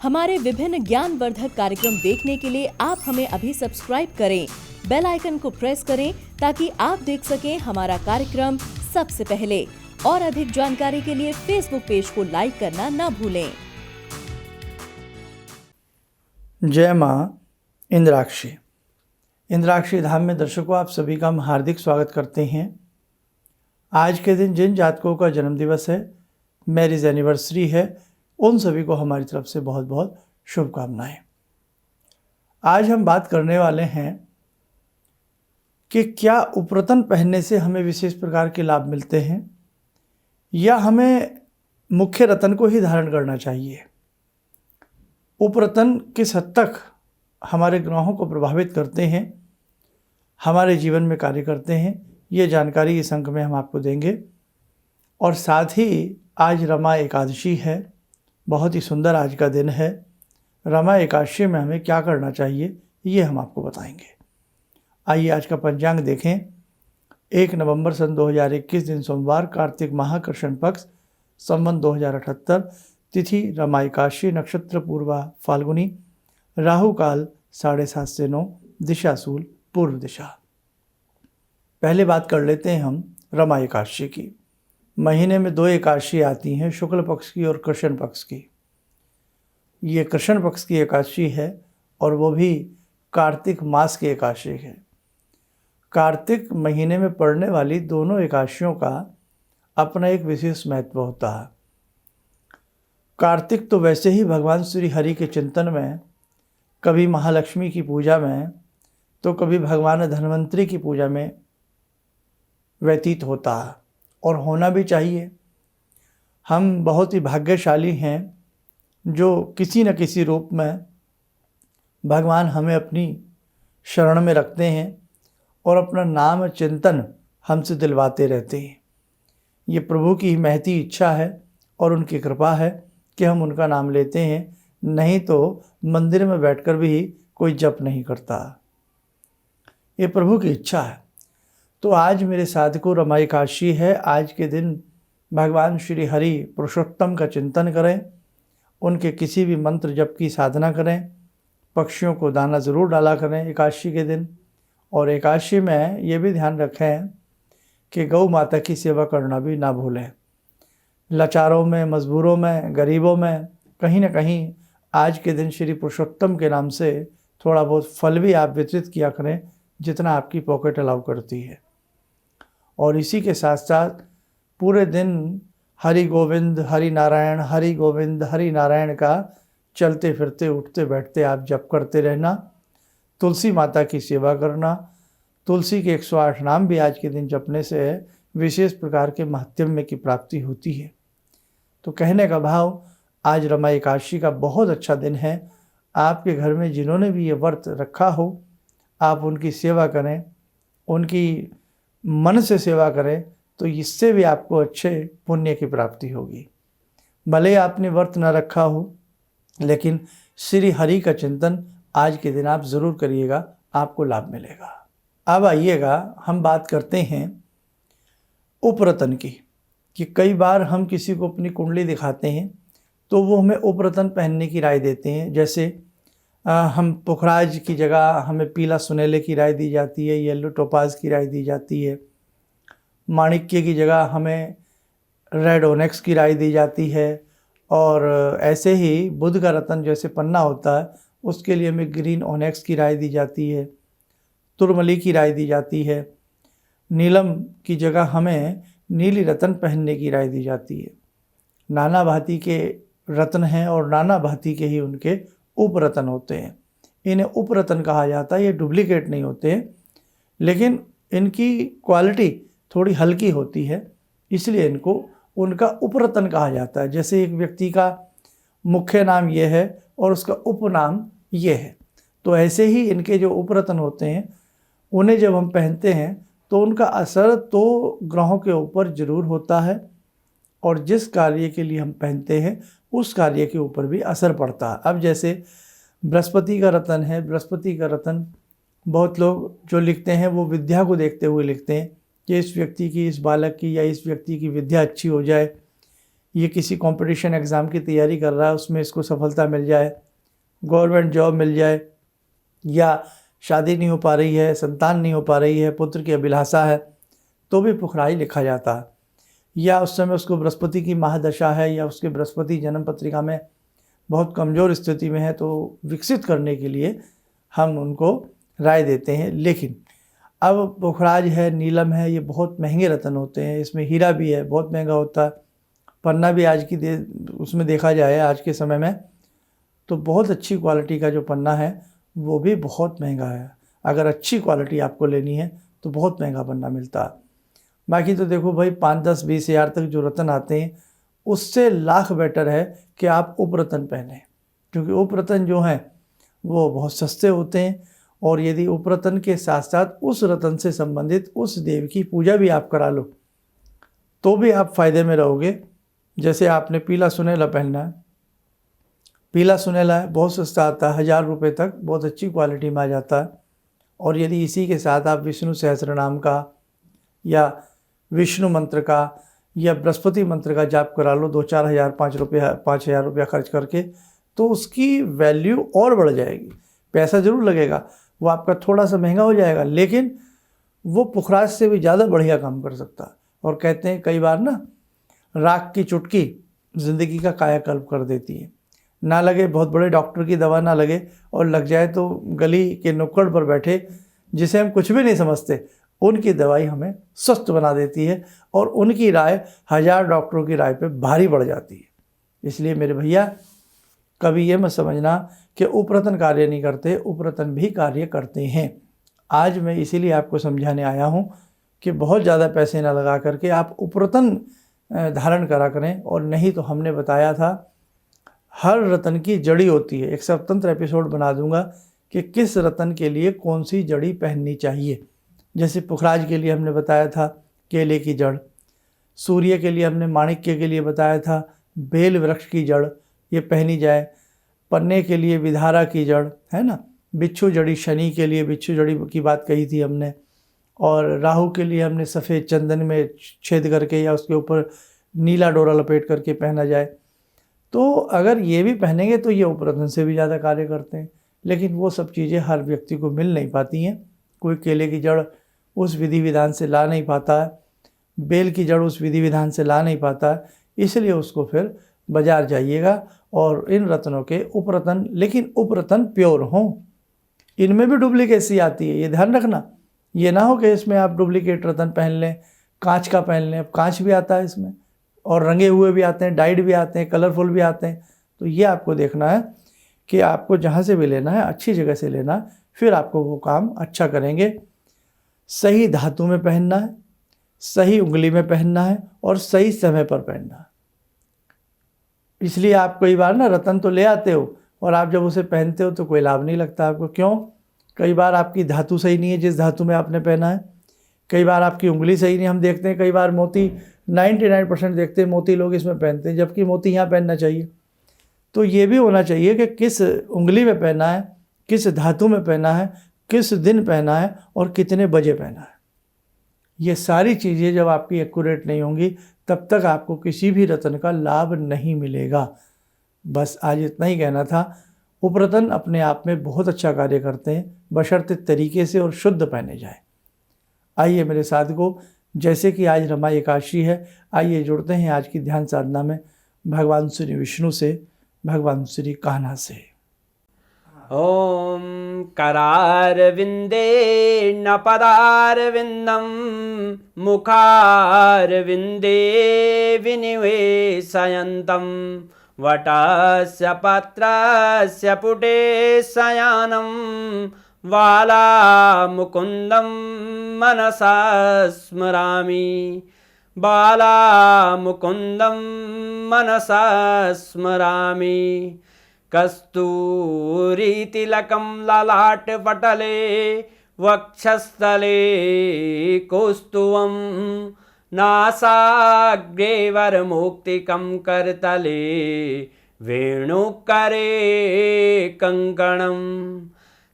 हमारे विभिन्न ज्ञानवर्धक कार्यक्रम देखने के लिए आप हमें अभी सब्सक्राइब करें, बेल आइकन को प्रेस करें ताकि आप देख सकें हमारा कार्यक्रम सबसे पहले। और अधिक जानकारी के लिए फेसबुक पेज को लाइक करना ना भूलें। जय माँ इंद्राक्षी। इंद्राक्षी धाम में दर्शकों, आप सभी का हम हार्दिक स्वागत करते हैं। आज के दिन जिन जातकों का जन्मदिवस है, मैरिज एनिवर्सरी है, उन सभी को हमारी तरफ से बहुत बहुत शुभकामनाएं। आज हम बात करने वाले हैं कि क्या उपरतन पहनने से हमें विशेष प्रकार के लाभ मिलते हैं या हमें मुख्य रतन को ही धारण करना चाहिए। उपरतन किस हद तक हमारे ग्रहों को प्रभावित करते हैं, हमारे जीवन में कार्य करते हैं, ये जानकारी इस अंक में हम आपको देंगे। और साथ ही आज रमा एकादशी है, बहुत ही सुंदर आज का दिन है। रमा एकादशी में हमें क्या करना चाहिए ये हम आपको बताएंगे। आइए आज का पंचांग देखें। 1 नवंबर सन 2021 दिन सोमवार, कार्तिक माह, कृष्ण पक्ष, संवत 2078, तिथि रमा एकादशी, नक्षत्र पूर्वा फाल्गुनी, राहु काल 7:30 से 9, दिशा शूल पूर्व दिशा। पहले बात कर लेते हैं हम रमा एकादशी की। महीने में 2 एकादशी आती हैं, शुक्ल पक्ष की और कृष्ण पक्ष की। ये कृष्ण पक्ष की एकादशी है और वो भी कार्तिक मास की एकादशी है। कार्तिक महीने में पड़ने वाली दोनों एकादशियों का अपना एक विशेष महत्व होता है। कार्तिक तो वैसे ही भगवान श्री हरि के चिंतन में, कभी महालक्ष्मी की पूजा में, तो कभी भगवान धन्वंतरी की पूजा में व्यतीत होता है और होना भी चाहिए। हम बहुत ही भाग्यशाली हैं जो किसी न किसी रूप में भगवान हमें अपनी शरण में रखते हैं और अपना नाम चिंतन हमसे दिलवाते रहते हैं। ये प्रभु की महती इच्छा है और उनकी कृपा है कि हम उनका नाम लेते हैं, नहीं तो मंदिर में बैठकर भी कोई जप नहीं करता। ये प्रभु की इच्छा है। तो आज मेरे साधकों, रमा एकादशी है। आज के दिन भगवान श्री हरि पुरुषोत्तम का चिंतन करें, उनके किसी भी मंत्र जप की साधना करें, पक्षियों को दाना ज़रूर डाला करें एकादशी के दिन। और एकादशी में ये भी ध्यान रखें कि गौ माता की सेवा करना भी ना भूलें। लाचारों में, मजबूरों में, गरीबों में कहीं ना कहीं आज के दिन श्री पुरुषोत्तम के नाम से थोड़ा बहुत फल भी आप वितरित किया करें, जितना आपकी पॉकेट अलाउ करती है। और इसी के साथ साथ पूरे दिन हरि गोविंद हरि नारायण, हरि गोविंद हरि नारायण का चलते फिरते उठते बैठते आप जप करते रहना। तुलसी माता की सेवा करना। तुलसी के 108 नाम भी आज के दिन जपने से विशेष प्रकार के महात्म्य की प्राप्ति होती है। तो कहने का भाव, आज रमा एकादशी का बहुत अच्छा दिन है। आपके घर में जिन्होंने भी ये व्रत रखा हो, आप उनकी सेवा करें, उनकी मन से सेवा करें, तो इससे भी आपको अच्छे पुण्य की प्राप्ति होगी। भले आपने व्रत न रखा हो, लेकिन श्री हरि का चिंतन आज के दिन आप ज़रूर करिएगा, आपको लाभ मिलेगा। अब आइएगा, हम बात करते हैं उपरतन की। कि कई बार हम किसी को अपनी कुंडली दिखाते हैं तो वो हमें उपरतन पहनने की राय देते हैं। जैसे हम पुखराज की जगह हमें पीला सुनहले की राय दी जाती है, येलो टोपाज की राय दी जाती है। माणिक्य की जगह हमें रेड ओनेक्स की राय दी जाती है। और ऐसे ही बुध का रतन जैसे पन्ना होता है, उसके लिए हमें ग्रीन ओनेक्स की राय दी जाती है, तुरमली की राय दी जाती है। नीलम की जगह हमें नीली रतन पहनने की राय दी जाती है। नाना भांति के रत्न हैं और नाना भांति के ही उनके उपरतन होते हैं। इन्हें उपरतन कहा जाता है। ये डुप्लीकेट नहीं होते हैं, लेकिन इनकी क्वालिटी थोड़ी हल्की होती है, इसलिए इनको उनका उपरतन कहा जाता है। जैसे एक व्यक्ति का मुख्य नाम ये है और उसका उपनाम ये है, तो ऐसे ही इनके जो उपरतन होते हैं, उन्हें जब हम पहनते हैं तो उनका असर तो ग्रहों के ऊपर ज़रूर होता है और जिस कार्य के लिए हम पहनते हैं उस कार्य के ऊपर भी असर पड़ता है। अब जैसे बृहस्पति का रतन है, बृहस्पति का रतन बहुत लोग जो लिखते हैं वो विद्या को देखते हुए लिखते हैं कि इस व्यक्ति की, इस बालक की या इस व्यक्ति की विद्या अच्छी हो जाए, ये किसी कंपटीशन एग्ज़ाम की तैयारी कर रहा है, उसमें इसको सफलता मिल जाए, गवर्नमेंट जॉब मिल जाए, या शादी नहीं हो पा रही है, संतान नहीं हो पा रही है, पुत्र की अभिलाषा है, तो भी पुखराज लिखा जाता है। या उस समय उसको बृहस्पति की महादशा है, या उसके बृहस्पति जन्म पत्रिका में बहुत कमज़ोर स्थिति में है, तो विकसित करने के लिए हम उनको राय देते हैं। लेकिन अब पुखराज है, नीलम है, ये बहुत महंगे रत्न होते हैं। इसमें हीरा भी है, बहुत महंगा होता है। पन्ना भी आज की उसमें देखा जाए आज के समय में तो बहुत अच्छी क्वालिटी का जो पन्ना है वो भी बहुत महंगा है। अगर अच्छी क्वालिटी आपको लेनी है तो बहुत महंगा पन्ना मिलता है। बाकी तो देखो भाई 5, 10, 20 हज़ार तक जो रत्न आते हैं उससे लाख बेटर है कि आप उपरत्न पहनें, क्योंकि उपरत्न जो हैं वो बहुत सस्ते होते हैं। और यदि उपरत्न के साथ साथ उस रत्न से संबंधित उस देव की पूजा भी आप करा लो तो भी आप फ़ायदे में रहोगे। जैसे आपने पीला सुनहला पहनना है, पीला सुनहला है, बहुत सस्ता आता है, 1000 रुपये तक बहुत अच्छी क्वालिटी में आ जाता है। और यदि इसी के साथ आप विष्णु सहस्त्रनाम का या विष्णु मंत्र का या बृहस्पति मंत्र का जाप करा लो 2-4 हज़ार 5,000 रुपया खर्च करके, तो उसकी वैल्यू और बढ़ जाएगी। पैसा ज़रूर लगेगा, वो आपका थोड़ा सा महंगा हो जाएगा, लेकिन वो पुखराज से भी ज़्यादा बढ़िया काम कर सकता है। और कहते हैं कई बार ना, राख की चुटकी ज़िंदगी का कायाकल्प कर देती है। ना लगे बहुत बड़े डॉक्टर की दवा ना लगे, और लग जाए तो गली के नुक्कड़ पर बैठे जिसे हम कुछ भी नहीं समझते, उनकी दवाई हमें स्वस्थ बना देती है, और उनकी राय 1000 डॉक्टरों की राय पे भारी बढ़ जाती है। इसलिए मेरे भैया कभी ये मत समझना कि उपरत्न कार्य नहीं करते, उपरत्न भी कार्य करते हैं। आज मैं इसीलिए आपको समझाने आया हूँ कि बहुत ज़्यादा पैसे ना लगा करके आप उपरत्न धारण करा करें। और नहीं तो हमने बताया था हर रत्न की जड़ी होती है। एक स्वतंत्र एपिसोड बना दूंगा कि किस रत्न के लिए कौन सी जड़ी पहननी चाहिए। जैसे पुखराज के लिए हमने बताया था केले की जड़, सूर्य के लिए हमने माणिक्य के लिए बताया था बेल वृक्ष की जड़, ये पहनी जाए। पन्ने के लिए विधारा की जड़ है ना, बिच्छू जड़ी, शनि के लिए बिच्छू जड़ी की बात कही थी हमने। और राहु के लिए हमने सफ़ेद चंदन में छेद करके या उसके ऊपर नीला डोरा लपेट करके पहना जाए। तो अगर ये भी पहनेंगे तो ये उपरत्न से भी ज़्यादा कार्य करते हैं। लेकिन वो सब चीज़ें हर व्यक्ति को मिल नहीं पाती हैं। कोई केले की जड़ उस विधि विधान से ला नहीं पाता है, बेल की जड़ उस विधि विधान से ला नहीं पाता है, इसलिए उसको फिर बाज़ार जाइएगा और इन रत्नों के उपरत्न, लेकिन उपरत्न प्योर हों। इनमें भी डुप्लीकेसी आती है, ये ध्यान रखना। ये ना हो कि इसमें आप डुप्लीकेट रत्न पहन लें, कांच का पहन लें। अब कांच भी आता है इसमें, और रंगे हुए भी आते हैं, डाइड भी आते हैं, कलरफुल भी आते हैं। तो ये आपको देखना है कि आपको जहाँ से भी लेना है अच्छी जगह से लेना है, फिर आपको वो काम अच्छा करेंगे। सही धातु में पहनना है, सही उंगली में पहनना है, और सही समय पर पहनना है। इसलिए आप कई बार ना रत्न तो ले आते हो और आप जब उसे पहनते हो तो कोई लाभ नहीं लगता आपको। क्यों? कई बार आपकी धातु सही नहीं है जिस धातु में आपने पहना है, कई बार आपकी उंगली सही नहीं। हम देखते हैं कई बार मोती 99% देखते हैं मोती लोग इसमें पहनते हैं, जबकि मोती यहाँ पहनना चाहिए। तो ये भी होना चाहिए कि किस उंगली में पहना है, किस धातु में पहना है, किस दिन पहना है और कितने बजे पहना है। ये सारी चीज़ें जब आपकी एक्यूरेट नहीं होंगी तब तक आपको किसी भी रत्न का लाभ नहीं मिलेगा। बस आज इतना ही कहना था। उपरत्न अपने आप में बहुत अच्छा कार्य करते हैं, बशर्ते तरीके से और शुद्ध पहने जाए। आइए मेरे साधकों, जैसे कि आज रमा एकादशी है, आइए जुड़ते हैं आज की ध्यान साधना में भगवान श्री विष्णु से, भगवान श्री कान्हा से। ॐ करारविन्दे न पदारविन्दं मुखारविन्दे विनिवेशयन्तं वटस्य पत्रस्य पुटे शयानं बालामुकुन्दं मनसा स्मरामि, बालामुकुन्दं मनसा स्मरामि। कस्तूरीतिलकं ललाटपटले वक्षस्थले कौस्तुभं नासाग्रे वरमौक्तिकं करतले वेणुकरे कङ्कणं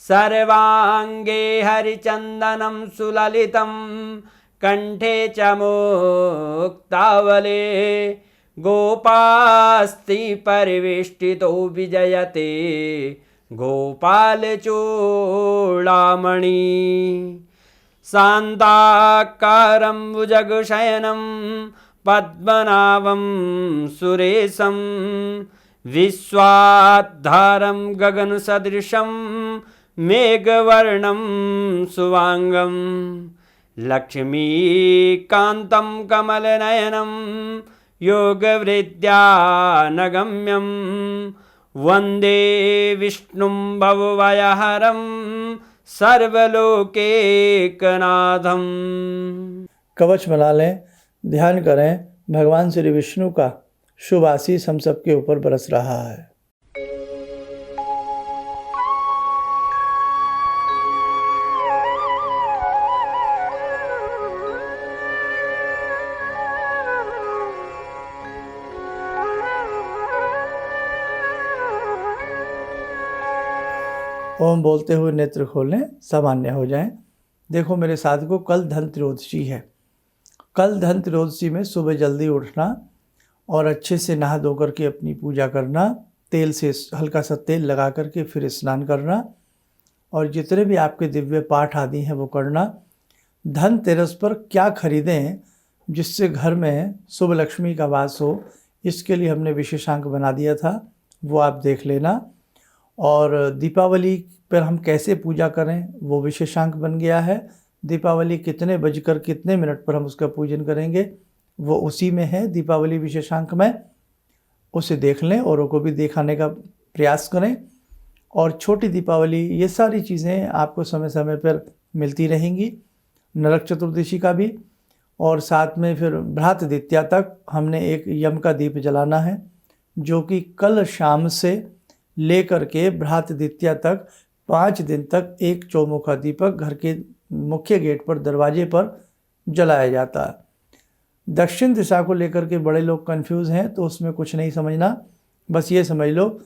सर्वाङ्गे हरिचन्दनं सुललितं कंठे च मुक्तावले गोपास्ति परिवेष्टितो विजयते गोपालचूडामणि शान्ताकारं भुजगशयनं पद्मनाभं सुरेशं विश्वाधारं गगनसदृशं मेघवर्णं शुभांगं लक्ष्मीकान्तं कमलनयनं योगवृद्ध्यानगम्यं वन्दे विष्णुं भवभयहरं सर्वलोकैकनाथं। कवच बना लें, ध्यान करें, भगवान श्री विष्णु का शुभ आशीष हम सबके ऊपर बरस रहा है। ओम बोलते हुए नेत्र खोलें, सामान्य हो जाएं। देखो मेरे साथियों, कल धनत्रयोदशी है। कल धनत्रयोदशी में सुबह जल्दी उठना और अच्छे से नहा धो करके अपनी पूजा करना, तेल से हल्का सा तेल लगा करके फिर स्नान करना और जितने भी आपके दिव्य पाठ आदि हैं वो करना। धनतेरस पर क्या खरीदें जिससे घर में शुभ लक्ष्मी का वास हो, इसके लिए हमने विशेषांक बना दिया था, वो आप देख लेना। और दीपावली पर हम कैसे पूजा करें वो विशेषांक बन गया है। दीपावली कितने बजकर कितने मिनट पर हम उसका पूजन करेंगे वो उसी में है, दीपावली विशेषांक में। उसे देख लें, औरों को भी दिखाने का प्रयास करें। और छोटी दीपावली, ये सारी चीज़ें आपको समय समय पर मिलती रहेंगी। नरक चतुर्दशी का भी, और साथ में फिर भ्रात द्वितीया तक हमने एक यम का दीप जलाना है, जो कि कल शाम से लेकर के भ्रात द्वितीया तक 5 दिन तक एक चौमुखा दीपक घर के मुख्य गेट पर, दरवाजे पर जलाया जाता है। दक्षिण दिशा को लेकर के बड़े लोग कंफ्यूज हैं, तो उसमें कुछ नहीं समझना, बस ये समझ लो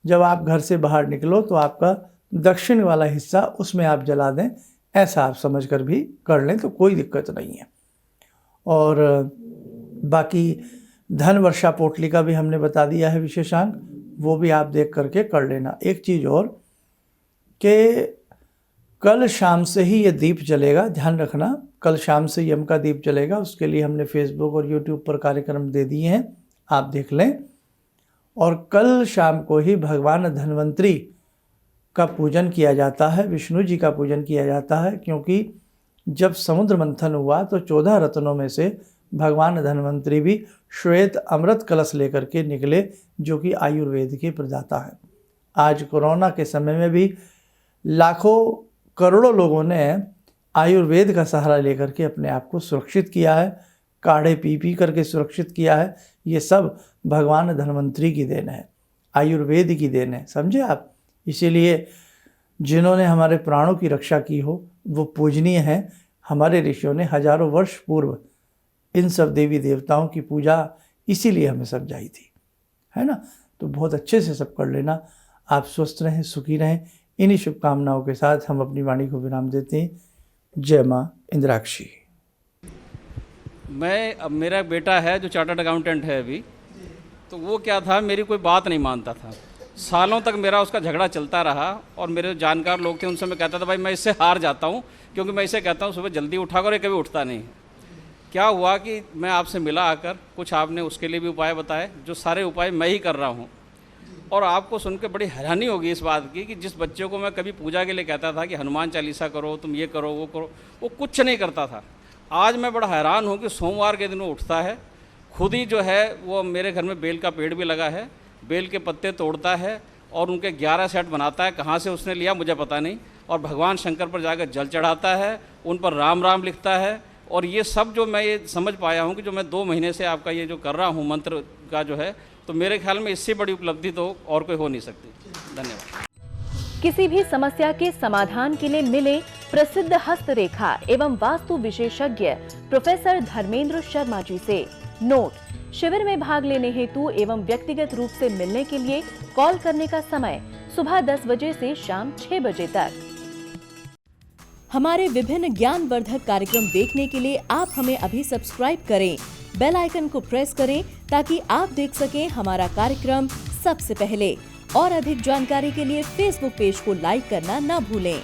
जब आप घर से बाहर निकलो तो आपका दक्षिण वाला हिस्सा उसमें आप जला दें, ऐसा आप समझ कर भी कर लें तो कोई दिक्कत नहीं है। और बाकी धन वर्षा पोटली का भी हमने बता दिया है विशेषांक, वो भी आप देख करके कर लेना। एक चीज़ और कि कल शाम से ही ये दीप जलेगा, ध्यान रखना, कल शाम से यम का दीप जलेगा। उसके लिए हमने फेसबुक और यूट्यूब पर कार्यक्रम दे दिए हैं, आप देख लें। और कल शाम को ही भगवान धन्वंतरी का पूजन किया जाता है, विष्णु जी का पूजन किया जाता है, क्योंकि जब समुद्र मंथन हुआ तो 14 रत्नों में से भगवान धन्वंतरी भी श्वेत अमृत कलश लेकर के निकले, जो कि आयुर्वेद के प्रदाता हैं। आज कोरोना के समय में भी लाखों करोड़ों लोगों ने आयुर्वेद का सहारा लेकर के अपने आप को सुरक्षित किया है, काढ़े पी करके सुरक्षित किया है। ये सब भगवान धन्वंतरी की देन है, आयुर्वेद की देन है, समझे आप। इसीलिए जिन्होंने हमारे प्राणों की रक्षा की हो वो पूजनीय हैं। हमारे ऋषियों ने हजारों वर्ष पूर्व इन सब देवी देवताओं की पूजा इसीलिए हमें समझाई थी, है ना। तो बहुत अच्छे से सब कर लेना। आप स्वस्थ रहें, सुखी रहें। इन्हीं शुभकामनाओं के साथ हम अपनी वाणी को विराम देते हैं। जय माँ इंद्राक्षी। अब मेरा बेटा है जो चार्टर्ड अकाउंटेंट है अभी, तो वो क्या था, मेरी कोई बात नहीं मानता था। सालों तक मेरा उसका झगड़ा चलता रहा और मेरे जो जानकार लोग थे उनसे मैं कहता था भाई मैं इससे हार जाता हूँ, क्योंकि मैं इसे कहता हूँ सुबह जल्दी उठा कर, ये कभी उठता नहीं। क्या हुआ कि मैं आपसे मिला आकर, कुछ आपने उसके लिए भी उपाय बताए, जो सारे उपाय मैं ही कर रहा हूँ। और आपको सुन के बड़ी हैरानी होगी इस बात की कि जिस बच्चे को मैं कभी पूजा के लिए कहता था कि हनुमान चालीसा करो, तुम ये करो वो करो, वो कुछ नहीं करता था। आज मैं बड़ा हैरान हूँ कि सोमवार के दिन वो उठता है, खुद ही जो है वो मेरे घर में बेल का पेड़ भी लगा है, बेल के पत्ते तोड़ता है और उनके 11 सेट बनाता है। कहाँ से उसने लिया मुझे पता नहीं। और भगवान शंकर पर जाकर जल चढ़ाता है, उन पर राम राम लिखता है। और ये सब जो मैं ये समझ पाया हूँ कि जो मैं 2 महीने से आपका ये जो कर रहा हूँ मंत्र का जो है, तो मेरे ख्याल में इससे बड़ी उपलब्धि तो और कोई हो नहीं सकती। धन्यवाद। किसी भी समस्या के समाधान के लिए मिले प्रसिद्ध हस्तरेखा एवं वास्तु विशेषज्ञ प्रोफेसर धर्मेंद्र शर्मा जी से। नोट: शिविर में भाग लेने हेतु एवं व्यक्तिगत रूप से मिलने के लिए कॉल करने का समय सुबह 10 बजे से शाम 6 बजे तक। हमारे विभिन्न ज्ञानवर्धक कार्यक्रम देखने के लिए आप हमें अभी सब्सक्राइब करें, बेल आइकन को प्रेस करें ताकि आप देख सकें हमारा कार्यक्रम सबसे पहले। और अधिक जानकारी के लिए फेसबुक पेज को लाइक करना न भूलें।